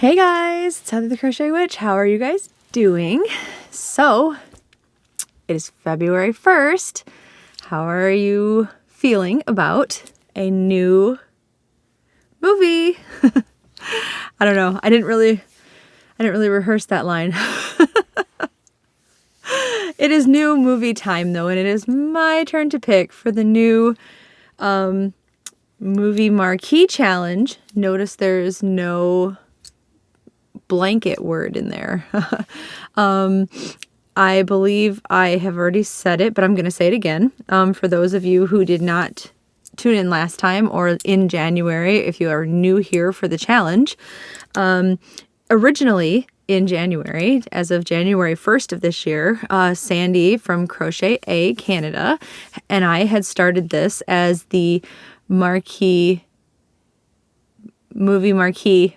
Hey guys, it's Heather the Crochet Witch. How are you guys doing? So, it is February 1st. How are you feeling about a new movie? I don't know. I didn't really rehearse that line. It is new movie time though, and it is my turn to pick for the new movie Marquee challenge. Notice there's no blanket word in there. I believe I have already said it, but I'm going to say it again. For those of you who did not tune in last time or in January, if you are new here for the challenge, originally in January, as of January 1st of this year, Sandy from Crochet Canada and I had started this as the Marquee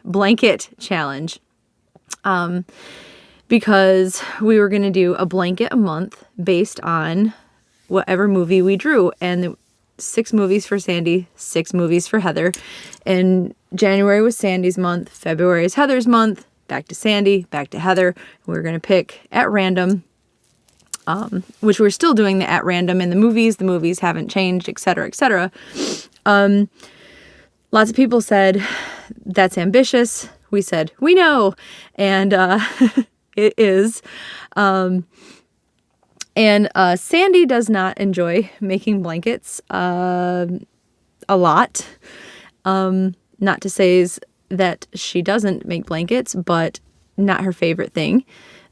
blanket challenge. Because we were going to do a blanket a month based on whatever movie we drew. And 6 movies for Sandy, 6 movies for Heather. And January was Sandy's month. February is Heather's month. Back to Sandy, back to Heather. We were going to pick at random, which we're still doing the at random in the movies. The movies haven't changed, etc., etc. Lots of people said, that's ambitious. We said, we know. And it is. And Sandy does not enjoy making blankets a lot. Not to say that she doesn't make blankets, but not her favorite thing.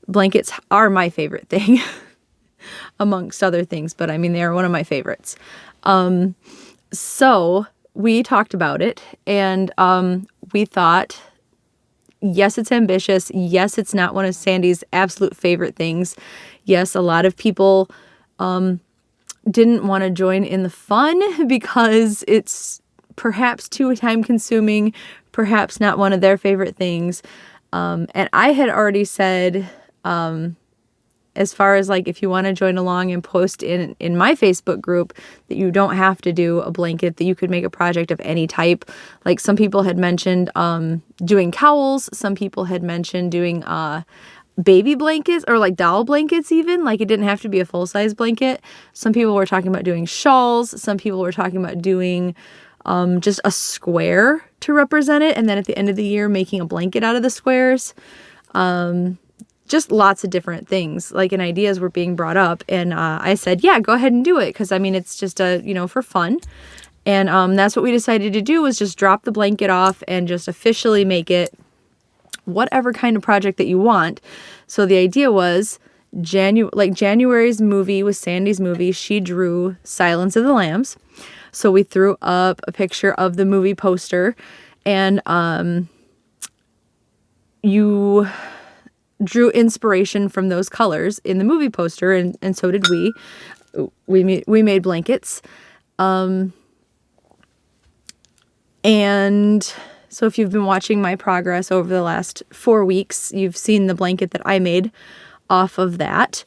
Blankets are my favorite thing, amongst other things, but I mean, they are one of my favorites. So we talked about it, and we thought, yes, it's ambitious. Yes, it's not one of Sandy's absolute favorite things. Yes, a lot of people didn't want to join in the fun because it's perhaps too time-consuming, perhaps not one of their favorite things. And I had already said, as far as like if you want to join along and post in my Facebook group, that you don't have to do a blanket, that you could make a project of any type. Like some people had mentioned doing cowls. Some people had mentioned doing baby blankets or like doll blankets even. Like it didn't have to be a full-size blanket. Some people were talking about doing shawls. Some people were talking about doing just a square to represent it. And then at the end of the year, making a blanket out of the squares. Just lots of different things, like, and ideas were being brought up. And I said, yeah, go ahead and do it. Because, I mean, it's just for fun. And that's what we decided to do, was just drop the blanket off and just officially make it whatever kind of project that you want. So the idea was January's movie was Sandy's movie. She drew Silence of the Lambs. So we threw up a picture of the movie poster, and you drew inspiration from those colors in the movie poster, and so did we. We made blankets. And so if you've been watching my progress over the last 4 weeks, you've seen the blanket that I made off of that.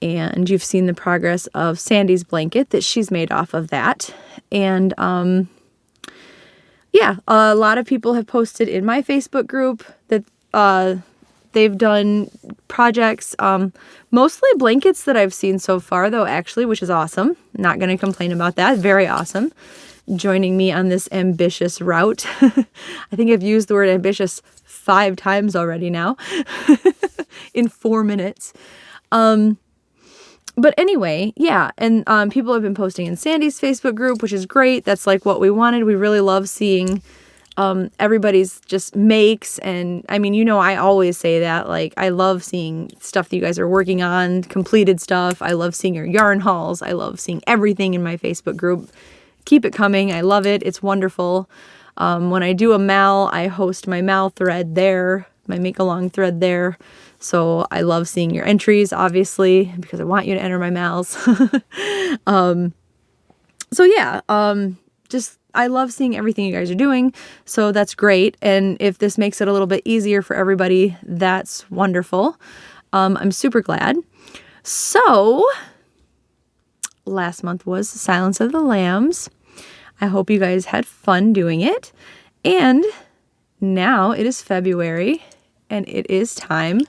And you've seen the progress of Sandy's blanket that she's made off of that. And yeah, a lot of people have posted in my Facebook group that they've done projects, mostly blankets that I've seen so far, though, actually, which is awesome. Not going to complain about that. Very awesome. Joining me on this ambitious route. I think I've used the word ambitious 5 times already now in 4 minutes. But anyway, yeah, and people have been posting in Sandy's Facebook group, which is great. That's like what we wanted. We really love seeing everybody's just makes. And I mean, I always say that, like, I love seeing stuff that you guys are working on, completed stuff. I love seeing your yarn hauls. I love seeing everything in my Facebook group. Keep it coming. I love it. It's wonderful. When I do a mal, I host my mal thread there, my make along thread there. So I love seeing your entries, obviously, because I want you to enter my mals. So yeah, just I love seeing everything you guys are doing. So that's great. And if this makes it a little bit easier for everybody, that's wonderful. I'm super glad. So last month was Silence of the Lambs. I hope you guys had fun doing it. And now it is February and it is time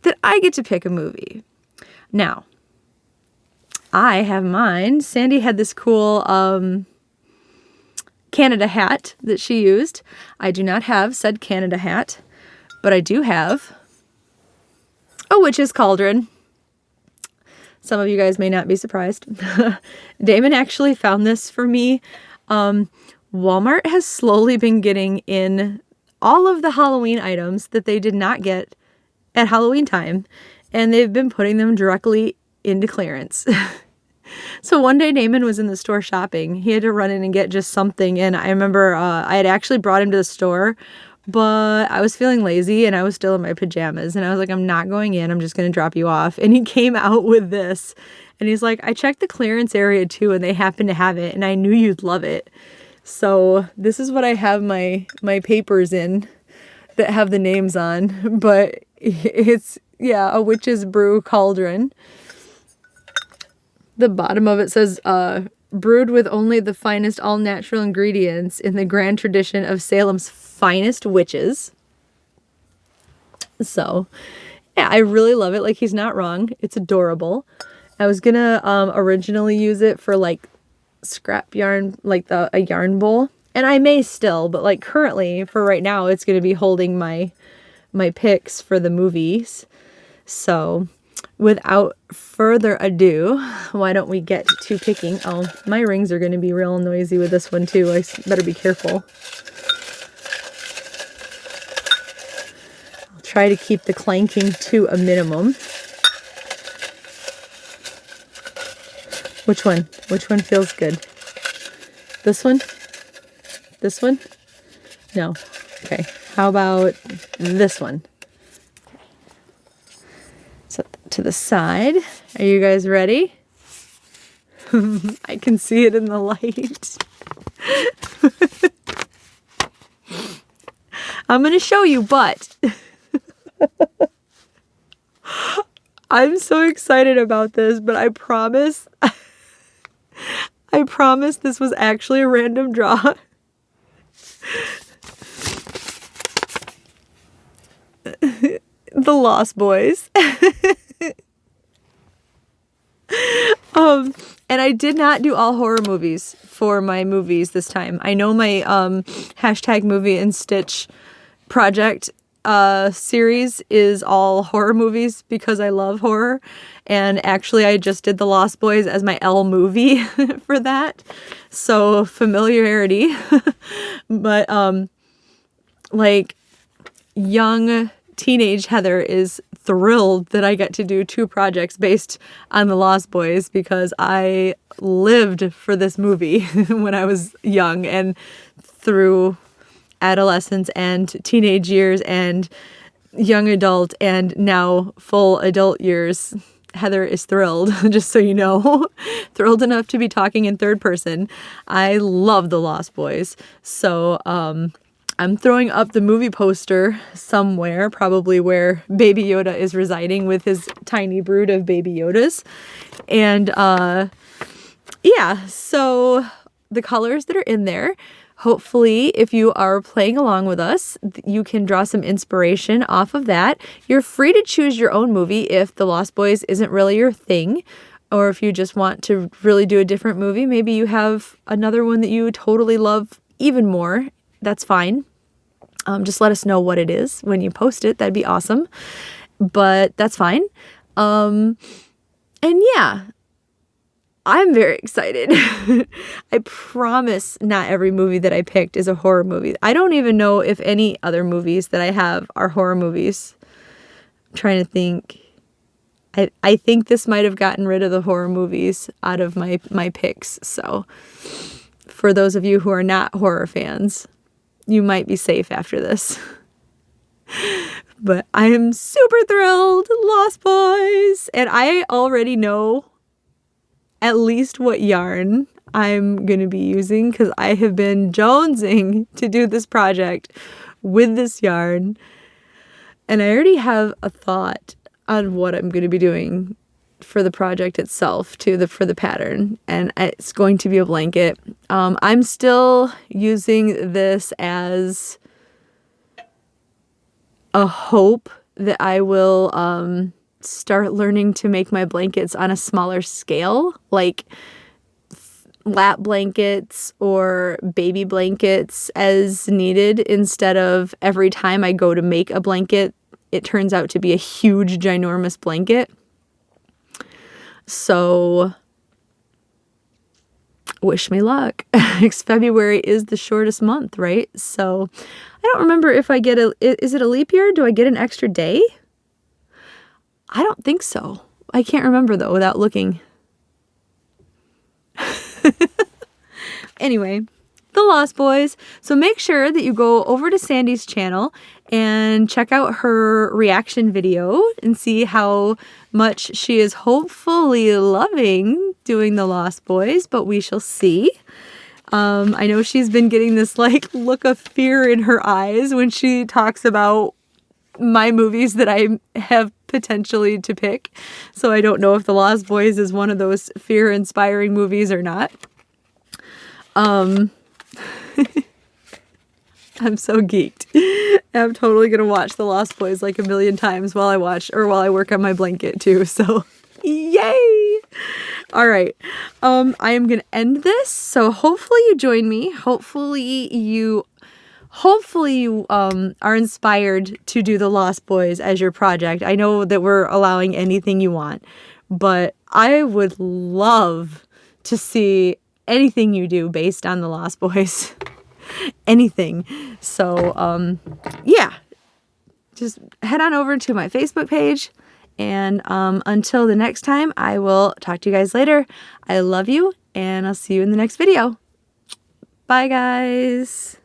that I get to pick a movie. Now, I have mine. Sandy had this cool Canada hat that she used. I do not have said Canada hat, but I do have a witch's cauldron. Some of you guys may not be surprised. Damon actually found this for me. Walmart has slowly been getting in all of the Halloween items that they did not get at Halloween time, and they've been putting them directly into clearance. So one day Damon was in the store shopping. He had to run in and get just something, and I remember I had actually brought him to the store, but I was feeling lazy and I was still in my pajamas, and I was like, I'm not going in, I'm just going to drop you off. And he came out with this, and he's like, I checked the clearance area too, and they happen to have it, and I knew you'd love it. So this is what I have my papers in that have the names on, but it's, yeah, a witch's brew cauldron. The bottom of it says, brewed with only the finest all-natural ingredients in the grand tradition of Salem's finest witches. So, yeah, I really love it. Like, he's not wrong. It's adorable. I was gonna originally use it for, like, scrap yarn, like a yarn bowl. And I may still, but, like, currently, for right now, it's gonna be holding my picks for the movies. So, without further ado, why don't we get to picking? Oh, my rings are going to be real noisy with this one too. I better be careful. I'll try to keep the clanking to a minimum. Which one? Which one feels good? This one? This one? No. Okay. How about this one? To the side. Are you guys ready? I can see it in the light. I'm going to show you, but I'm so excited about this, but I promise this was actually a random draw. The Lost Boys. And I did not do all horror movies for my movies this time. I know my hashtag movie and stitch project series is all horror movies because I love horror. And actually I just did The Lost Boys as my L movie for that. So familiarity. But like young teenage Heather is thrilled that I get to do 2 projects based on The Lost Boys because I lived for this movie when I was young, and through adolescence and teenage years and young adult and now full adult years. Heather is thrilled, just so you know. Thrilled enough to be talking in third person. I love The Lost Boys. So, I'm throwing up the movie poster somewhere, probably where Baby Yoda is residing with his tiny brood of Baby Yodas. And yeah, so the colors that are in there, hopefully if you are playing along with us, you can draw some inspiration off of that. You're free to choose your own movie if The Lost Boys isn't really your thing, or if you just want to really do a different movie. Maybe you have another one that you totally love even more. That's fine. Just let us know what it is when you post it. That'd be awesome. But that's fine. And yeah, I'm very excited. I promise not every movie that I picked is a horror movie. I don't even know if any other movies that I have are horror movies. I'm trying to think. I think this might have gotten rid of the horror movies out of my picks. So for those of you who are not horror fans, you might be safe after this. But I am super thrilled. Lost Boys. And I already know at least what yarn I'm going to be using because I have been jonesing to do this project with this yarn. And I already have a thought on what I'm going to be doing for the project itself for the pattern, and it's going to be a blanket. I'm still using this as a hope that I will start learning to make my blankets on a smaller scale, like lap blankets or baby blankets as needed, instead of every time I go to make a blanket, it turns out to be a huge, ginormous blanket. So wish me luck. February is the shortest month, right? So I don't remember if I get is it a leap year? Do I get an extra day? I don't think so. I can't remember though without looking. Anyway, the Lost Boys. So make sure that you go over to Sandy's channel and check out her reaction video and see how much she is hopefully loving doing the Lost Boys, but we shall see. I know she's been getting this like look of fear in her eyes when she talks about my movies that I have potentially to pick. So I don't know if the Lost Boys is one of those fear-inspiring movies or not. I'm so geeked. I'm totally gonna watch The Lost Boys like a million times while I work on my blanket too. So yay! All right. I am gonna end this. So hopefully you join me. Hopefully you are inspired to do The Lost Boys as your project. I know that we're allowing anything you want, but I would love to see anything you do based on The Lost Boys. Anything. So, yeah. Just head on over to my Facebook page. And until the next time, I will talk to you guys later. I love you, and I'll see you in the next video. Bye, guys.